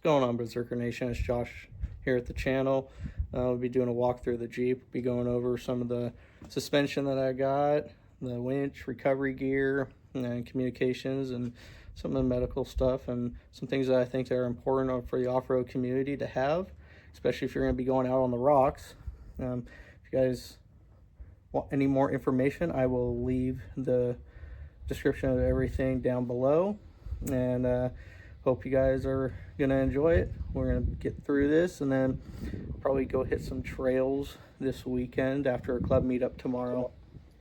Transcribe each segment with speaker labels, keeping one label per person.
Speaker 1: Going on, Berserker Nation? It's Josh here at the channel. We'll be doing a walkthrough of the Jeep. We'll be going over some of the suspension that I got, the winch, recovery gear, and communications, and some of the medical stuff, and some things that I think are important for the off-road community to have, especially if you're going to be going out on the rocks. If you guys want any more information, I will leave the description of everything down below, and hope you guys are gonna enjoy it. We're gonna get through this and then probably go hit some trails this weekend after a club meetup tomorrow.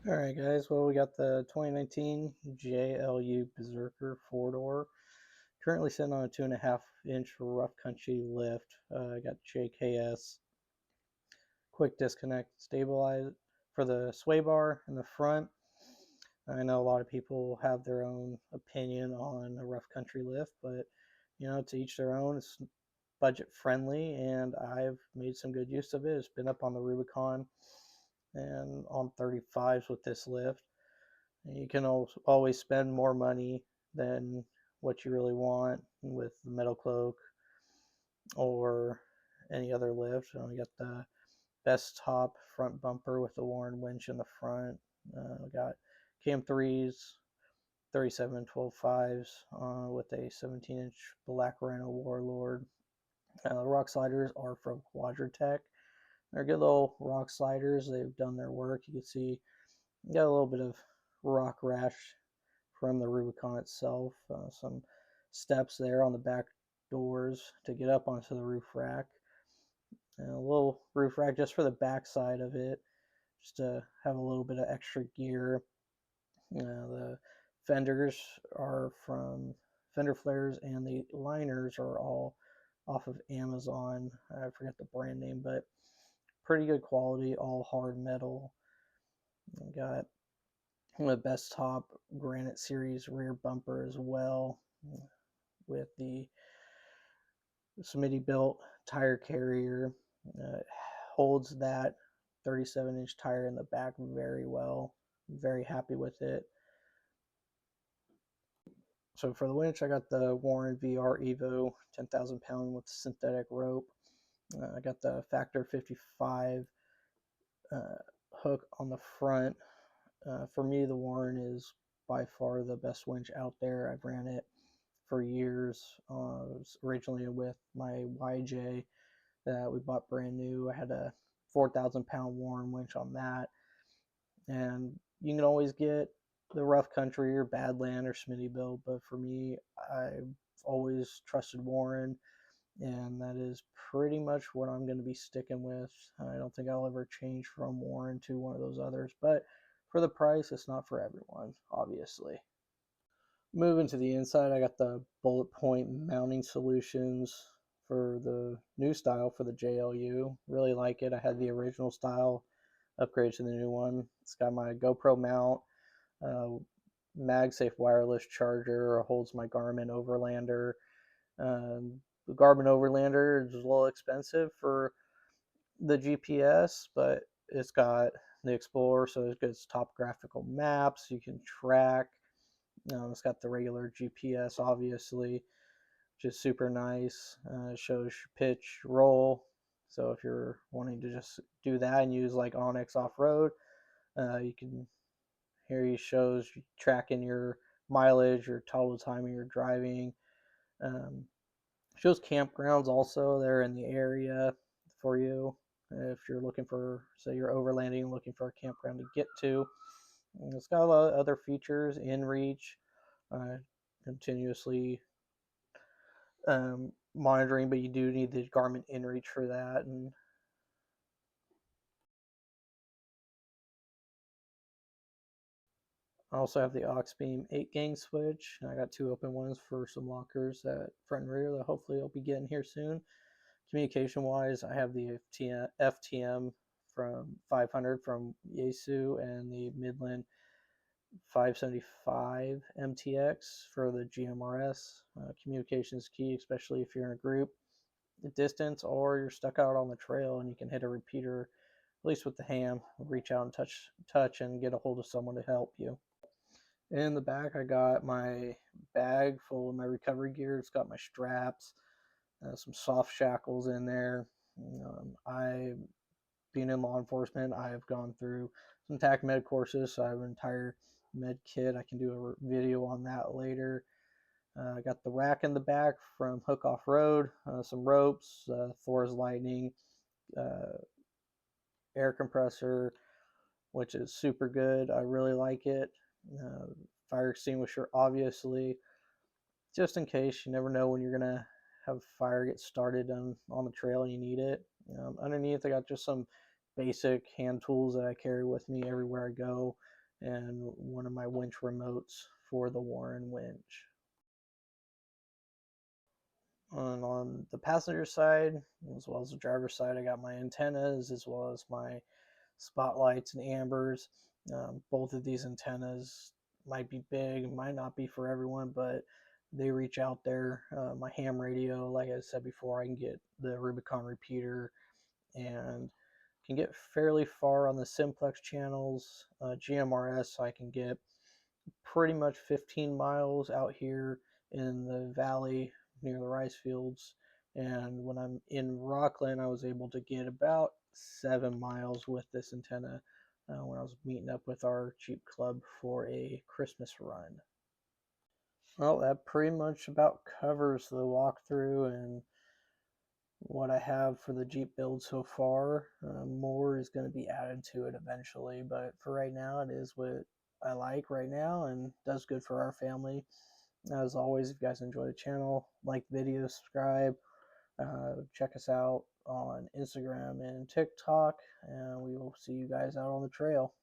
Speaker 1: All right, guys, well, we got the 2019 JLU Berserker 4-door, currently sitting on a 2.5-inch rough country lift. I got JKS quick disconnect stabilize for the sway bar in the front. I know a lot of people have their own opinion on a rough country lift, but to each their own. It's budget friendly, and I've made some good use of it. It's been up on the Rubicon and on 35s with this lift. And you can always spend more money than what you really want with the metal cloak or any other lift. We got the Bestop front bumper with the Warren winch in the front. We got KM3s, 37 12.5s with a 17-inch Black Rhino Warlord. The rock sliders are from Quadratec. They're good little rock sliders. They've done their work. You can see you got a little bit of rock rash from the Rubicon itself. Some steps there on the back doors to get up onto the roof rack. And a little roof rack just for the back side of it, just to have a little bit of extra gear. The fenders are from fender flares, and the liners are all off of Amazon. I forget the brand name, but pretty good quality, all hard metal. We got the Bestop Granite Series rear bumper as well, with the Smittybilt tire carrier. Holds that 37-inch tire in the back very well. Very happy with it. So for the winch, I got the Warren VR EVO 10,000 pound with synthetic rope. I got the Factor 55 hook on the front. For me, the Warren is by far the best winch out there. I've ran it for years. It was originally with my YJ that we bought brand new. I had a 4,000 pound Warren winch on that. And you can always get the rough country or Badland or Smittybilt, but for me, I've always trusted Warren, and that is pretty much what I'm going to be sticking with. I don't think I'll ever change from Warren to one of those others, but for the price, it's not for everyone, obviously. Moving to the inside, I got the bullet point mounting solutions for the new style for the JLU. Really like it. I had the original style, upgrade to the new one. It's got my GoPro mount, MagSafe wireless charger, holds my Garmin Overlander. The Garmin Overlander is a little expensive for the GPS, but it's got the Explorer, so it gets top graphical maps. You can track. It's got the regular GPS, obviously, which is super nice. It shows your pitch, roll. So if you're wanting to just do that and use like Onyx off-road, you can, here he shows you tracking your mileage, your total time you're driving. Shows campgrounds also. They're in the area for you if you're looking for, say you're overlanding and looking for a campground to get to. And it's got a lot of other features, in reach, continuously monitoring, but you do need the Garmin InReach for that. And I also have the Auxbeam 8-gang switch. I got 2 open ones for some lockers at front and rear that hopefully I'll be getting here soon. Communication wise, I have the FTM from 500 from Yaesu and the Midland 575 MTX for the GMRS. Communication is key, especially if you're in a group distance or you're stuck out on the trail and you can hit a repeater, at least with the ham, reach out and touch and get a hold of someone to help you. In the back, I got my bag full of my recovery gear. It's got my straps, some soft shackles in there. Being in law enforcement, I have gone through some TAC med courses, so I have an entire med kit. I can do a video on that later. I got the rack in the back from Hook Off Road, some ropes, Thors Lightning, air compressor, which is super good. I really like it. Fire extinguisher, obviously, just in case. You never know when you're going to have fire get started on the trail and you need it. Underneath, I got just some basic hand tools that I carry with me everywhere I go, and one of my winch remotes for the Warren winch. And on the passenger side, as well as the driver's side, I got my antennas as well as my spotlights and ambers. Both of these antennas might be big, might not be for everyone, but they reach out there. My ham radio, like I said before, I can get the Rubicon repeater and can get fairly far on the simplex channels. GMRS, I can get pretty much 15 miles out here in the valley near the rice fields. And when I'm in Rockland, I was able to get about 7 miles with this antenna when I was meeting up with our Jeep club for a Christmas run. Well, that pretty much about covers the walkthrough and what I have for the Jeep build so far. More is going to be added to it eventually, but for right now, it is what I like right now and does good for our family. As always, if you guys enjoy the channel, like the video, subscribe, check us out on Instagram and TikTok, and we will see you guys out on the trail.